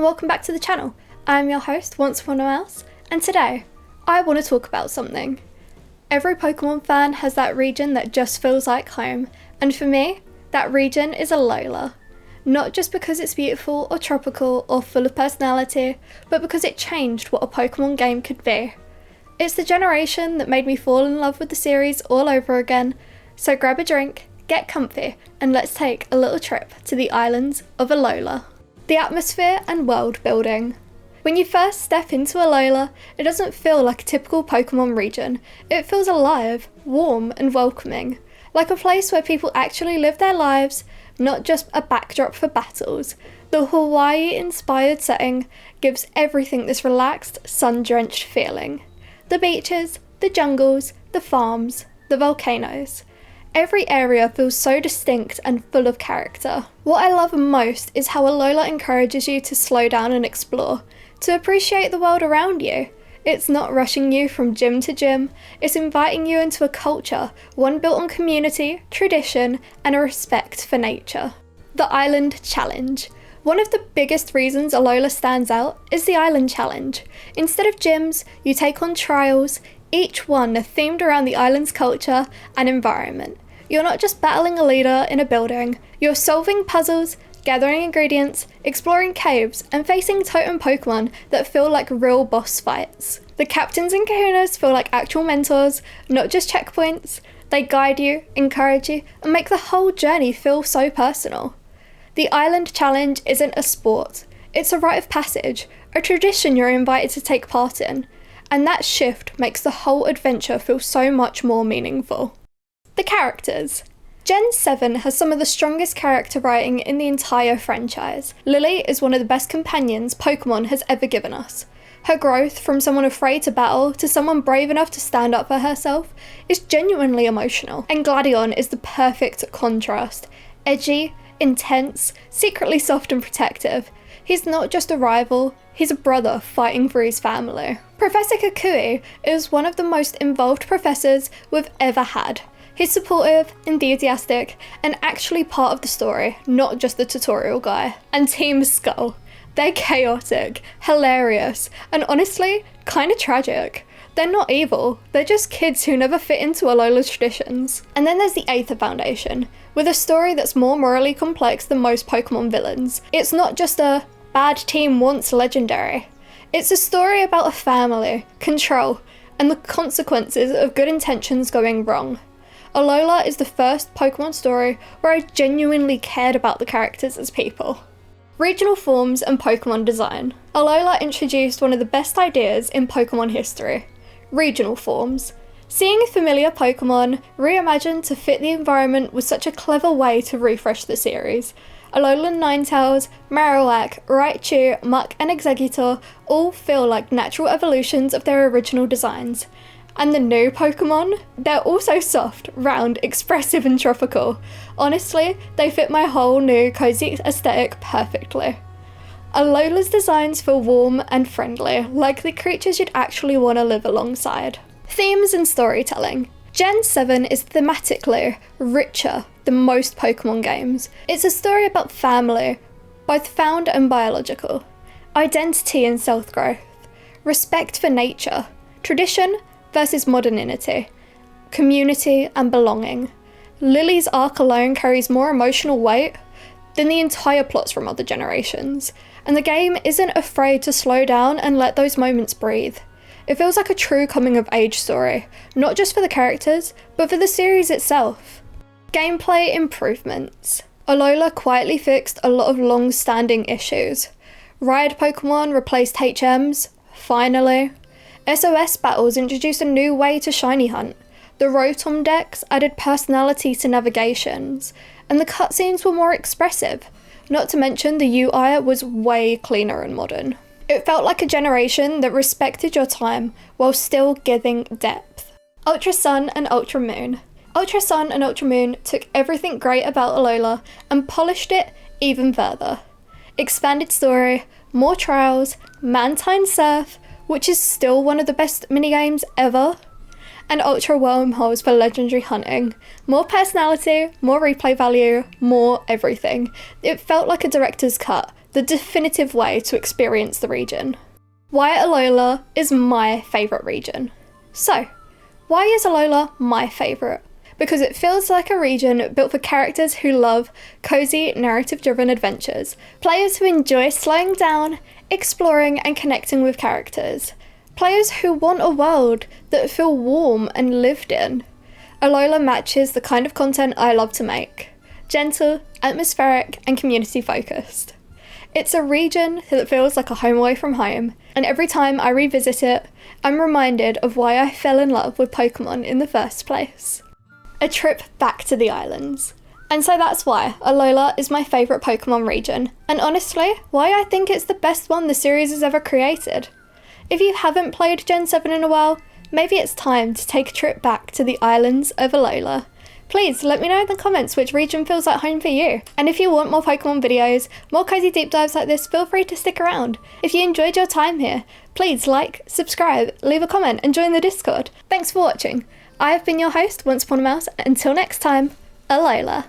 welcome back to the channel. I'm your host, Once Upon a Mouse, and today I want to talk about something. Every Pokemon fan has that region that just feels like home, and for me, that region is Alola. Not just because it's beautiful or tropical or full of personality, but because it changed what a Pokemon game could be. It's the generation that made me fall in love with the series all over again, so grab a drink, get comfy, and let's take a little trip to the islands of Alola. The atmosphere and world building. When you first step into Alola, it doesn't feel like a typical Pokemon region. It feels alive, warm and welcoming, like a place where people actually live their lives, not just a backdrop for battles. The Hawaii-inspired setting gives everything this relaxed, sun-drenched feeling. The beaches, the jungles, the farms, the volcanoes. Every area feels so distinct and full of character. What I love most is how Alola encourages you to slow down and explore, to appreciate the world around you. It's not rushing you from gym to gym, it's inviting you into a culture, one built on community, tradition, and a respect for nature. The Island Challenge. One of the biggest reasons Alola stands out is the Island Challenge. Instead of gyms, you take on trials, each one themed around the island's culture and environment. You're not just battling a leader in a building, you're solving puzzles, gathering ingredients, exploring caves, and facing totem Pokemon that feel like real boss fights. The captains and kahunas feel like actual mentors, not just checkpoints. They guide you, encourage you, and make the whole journey feel so personal. The Island Challenge isn't a sport, it's a rite of passage, a tradition you're invited to take part in, and that shift makes the whole adventure feel so much more meaningful. The characters. Gen 7 has some of the strongest character writing in the entire franchise. Lillie is one of the best companions Pokemon has ever given us. Her growth from someone afraid to battle to someone brave enough to stand up for herself is genuinely emotional. And Gladion is the perfect contrast. Edgy, intense, secretly soft and protective. He's not just a rival, he's a brother fighting for his family. Professor Kukui is one of the most involved professors we've ever had. He's supportive, enthusiastic, and actually part of the story, not just the tutorial guy. And Team Skull. They're chaotic, hilarious, and honestly, kinda tragic. They're not evil, they're just kids who never fit into Alola's traditions. And then there's the Aether Foundation, with a story that's more morally complex than most Pokemon villains. It's not just a bad team once legendary. It's a story about a family, control, and the consequences of good intentions going wrong. Alola is the first Pokemon story where I genuinely cared about the characters as people. Regional forms and Pokemon design. Alola introduced one of the best ideas in Pokemon history. Regional forms. Seeing familiar Pokemon reimagined to fit the environment was such a clever way to refresh the series. Alolan Ninetales, Marowak, Raichu, Muk and Exeggutor all feel like natural evolutions of their original designs. And the new Pokemon? They're also soft, round, expressive and tropical. Honestly, they fit my whole new cozy aesthetic perfectly. Alola's designs feel warm and friendly, like the creatures you'd actually want to live alongside. Themes and storytelling. Gen 7 is thematically richer than most Pokemon games. It's a story about family, both found and biological, identity and self-growth, respect for nature, tradition versus modernity, community and belonging. Lillie's arc alone carries more emotional weight than the entire plots from other generations, and the game isn't afraid to slow down and let those moments breathe. It feels like a true coming-of-age story, not just for the characters, but for the series itself. Gameplay improvements. Alola quietly fixed a lot of long-standing issues. Ride Pokemon replaced HMs, finally. SOS battles introduced a new way to shiny hunt. The Rotom decks added personality to navigations, and the cutscenes were more expressive. Not to mention the UI was way cleaner and modern. It felt like a generation that respected your time while still giving depth. Ultra Sun and Ultra Moon. Ultra Sun and Ultra Moon took everything great about Alola and polished it even further. Expanded story, more trials, Mantine Surf, which is still one of the best minigames ever, and Ultra Wormholes for legendary hunting. More personality, more replay value, more everything. It felt like a director's cut, the definitive way to experience the region. Why Alola is my favourite region. So, why is Alola my favourite? Because it feels like a region built for characters who love cozy, narrative-driven adventures, players who enjoy slowing down, exploring and connecting with characters, players who want a world that feel warm and lived in. Alola matches the kind of content I love to make: gentle, atmospheric and community focused. It's a region that feels like a home away from home, and every time I revisit it, I'm reminded of why I fell in love with Pokémon in the first place. A trip back to the islands. And so that's why Alola is my favourite Pokémon region, and honestly, why I think it's the best one the series has ever created. If you haven't played Gen 7 in a while, maybe it's time to take a trip back to the islands of Alola. Please let me know in the comments which region feels like home for you. And if you want more Pokémon videos, more cozy deep dives like this, feel free to stick around. If you enjoyed your time here, please like, subscribe, leave a comment and join the Discord. Thanks for watching. I have been your host, Once Upon a Mouse. Until next time, Alola.